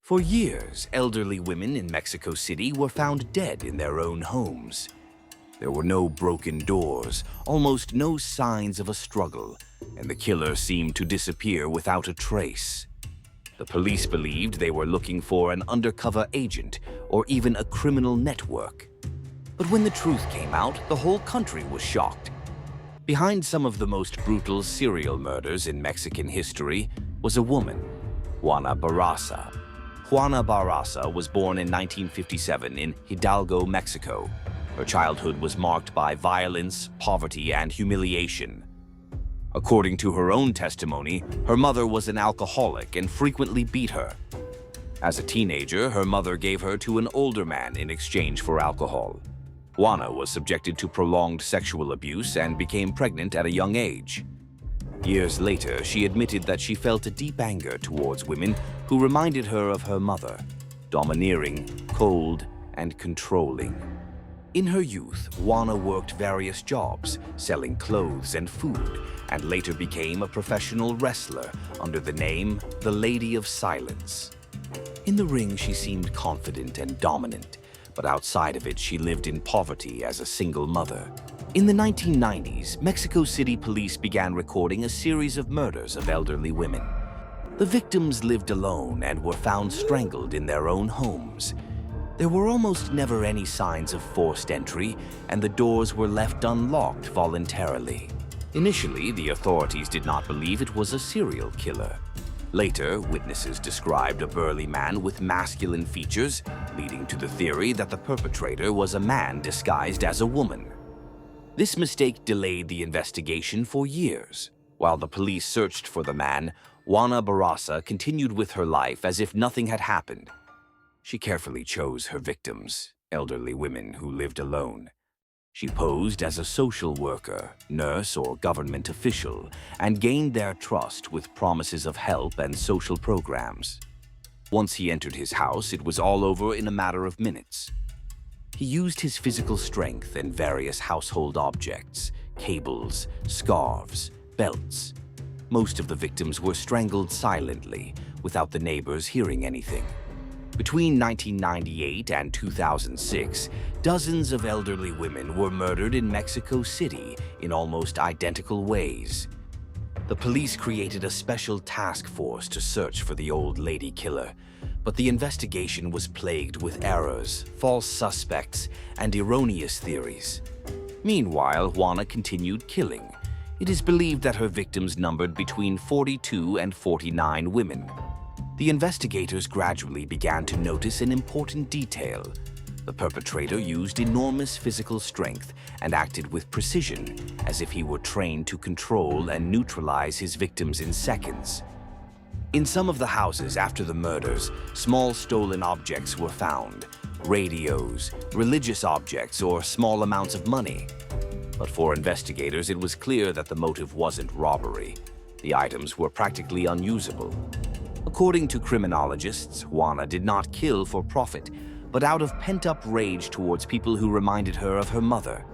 For years, elderly women in Mexico City were found dead in their own homes. There were no broken doors, almost no signs of a struggle, and the killer seemed to disappear without a trace. The police believed they were looking for an undercover agent or even a criminal network. But when the truth came out, the whole country was shocked. Behind some of the most brutal serial murders in Mexican history was a woman, Juana Barrasa. Juana Barrasa was born in 1957 in Hidalgo, Mexico. Her childhood was marked by violence, poverty, and humiliation. According to her own testimony, her mother was an alcoholic and frequently beat her. As a teenager, her mother gave her to an older man in exchange for alcohol. Juana was subjected to prolonged sexual abuse and became pregnant at a young age. Years later, she admitted that she felt a deep anger towards women who reminded her of her mother, domineering, cold, and controlling. In her youth, Juana worked various jobs, selling clothes and food, and later became a professional wrestler under the name the Lady of Silence. In the ring, she seemed confident and dominant, but outside of it, she lived in poverty as a single mother. In the 1990s, Mexico City police began recording a series of murders of elderly women. The victims lived alone and were found strangled in their own homes. There were almost never any signs of forced entry, and the doors were left unlocked voluntarily. Initially, the authorities did not believe it was a serial killer. Later, witnesses described a burly man with masculine features, leading to the theory that the perpetrator was a man disguised as a woman. This mistake delayed the investigation for years. While the police searched for the man, Juana Barrasa continued with her life as if nothing had happened. She carefully chose her victims, elderly women who lived alone. She posed as a social worker, nurse, or government official, and gained their trust with promises of help and social programs. Once he entered his house, it was all over in a matter of minutes. He used his physical strength and various household objects, cables, scarves, belts. Most of the victims were strangled silently, without the neighbors hearing anything. Between 1998 and 2006, dozens of elderly women were murdered in Mexico City in almost identical ways. The police created a special task force to search for the old lady killer, but the investigation was plagued with errors, false suspects, and erroneous theories. Meanwhile, Juana continued killing. It is believed that her victims numbered between 42 and 49 women. The investigators gradually began to notice an important detail. The perpetrator used enormous physical strength and acted with precision, as if he were trained to control and neutralize his victims in seconds. In some of the houses after the murders, small stolen objects were found: radios, religious objects, or small amounts of money. But for investigators, it was clear that the motive wasn't robbery. The items were practically unusable. According to criminologists, Juana did not kill for profit, but out of pent-up rage towards people who reminded her of her mother.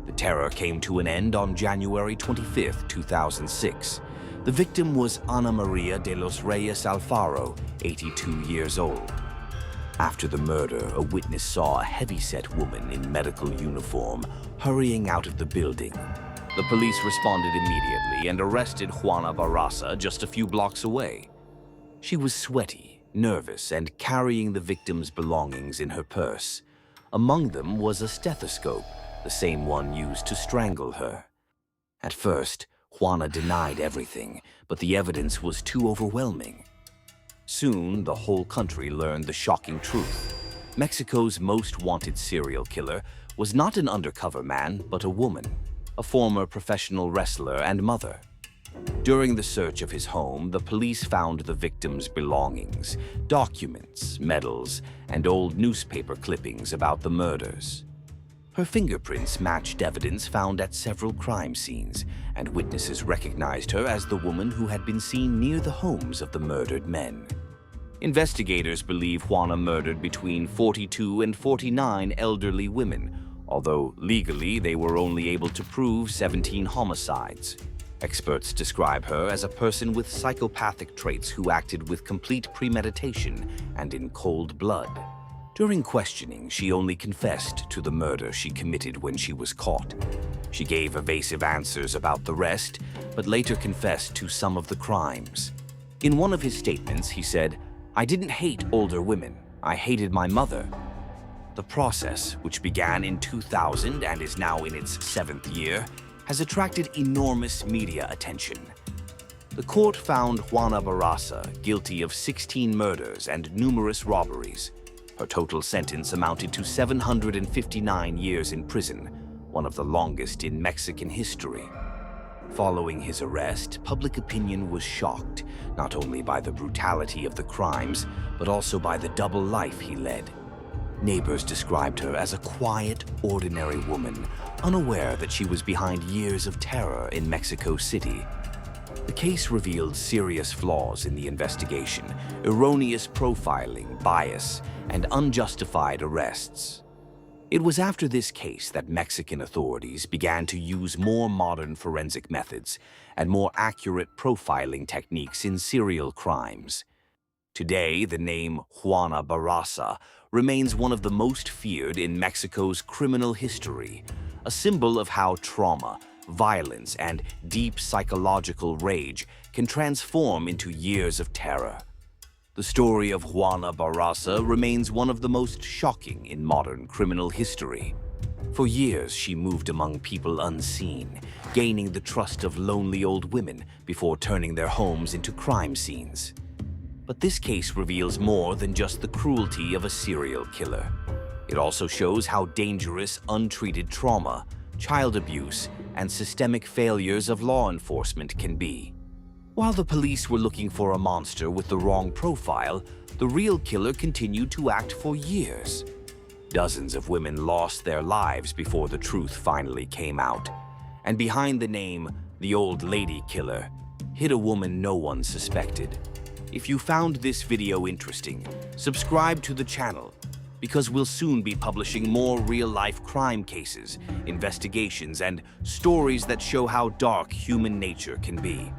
The terror came to an end on January 25, 2006. The victim was Ana Maria de los Reyes Alfaro, 82 years old. After the murder, a witness saw a heavy-set woman in medical uniform hurrying out of the building. The police responded immediately and arrested Juana Barrasa just a few blocks away. She was sweaty, nervous, and carrying the victim's belongings in her purse. Among them was a stethoscope, the same one used to strangle her. At first, Juana denied everything, but the evidence was too overwhelming. Soon, the whole country learned the shocking truth. Mexico's most wanted serial killer was not an undercover man, but a woman, a former professional wrestler and mother. During the search of his home, the police found the victim's belongings, documents, medals, and old newspaper clippings about the murders. Her fingerprints matched evidence found at several crime scenes, and witnesses recognized her as the woman who had been seen near the homes of the murdered men. Investigators believe Juana murdered between 42 and 49 elderly women, although legally they were only able to prove 17 homicides. Experts describe her as a person with psychopathic traits who acted with complete premeditation and in cold blood. During questioning, she only confessed to the murder she committed when she was caught. She gave evasive answers about the rest, but later confessed to some of the crimes. In one of his statements, he said, "I didn't hate older women. I hated my mother." The process, which began in 2000 and is now in its 7th year, has attracted enormous media attention. The court found Juana Barrasa guilty of 16 murders and numerous robberies. Her total sentence amounted to 759 years in prison, one of the longest in Mexican history. Following his arrest, public opinion was shocked, not only by the brutality of the crimes, but also by the double life he led. Neighbors described her as a quiet, ordinary woman, unaware that she was behind years of terror in Mexico City. The case revealed serious flaws in the investigation, erroneous profiling, bias, and unjustified arrests. It was after this case that Mexican authorities began to use more modern forensic methods and more accurate profiling techniques in serial crimes. Today, the name Juana Barrasa remains one of the most feared in Mexico's criminal history, a symbol of how trauma, violence, and deep psychological rage can transform into years of terror. The story of Juana Barrasa remains one of the most shocking in modern criminal history. For years, she moved among people unseen, gaining the trust of lonely old women before turning their homes into crime scenes. But this case reveals more than just the cruelty of a serial killer. It also shows how dangerous untreated trauma, child abuse, and systemic failures of law enforcement can be. While the police were looking for a monster with the wrong profile, the real killer continued to act for years. Dozens of women lost their lives before the truth finally came out. And behind the name, the Old Lady Killer, hid a woman no one suspected. If you found this video interesting, subscribe to the channel, because we'll soon be publishing more real-life crime cases, investigations, and stories that show how dark human nature can be.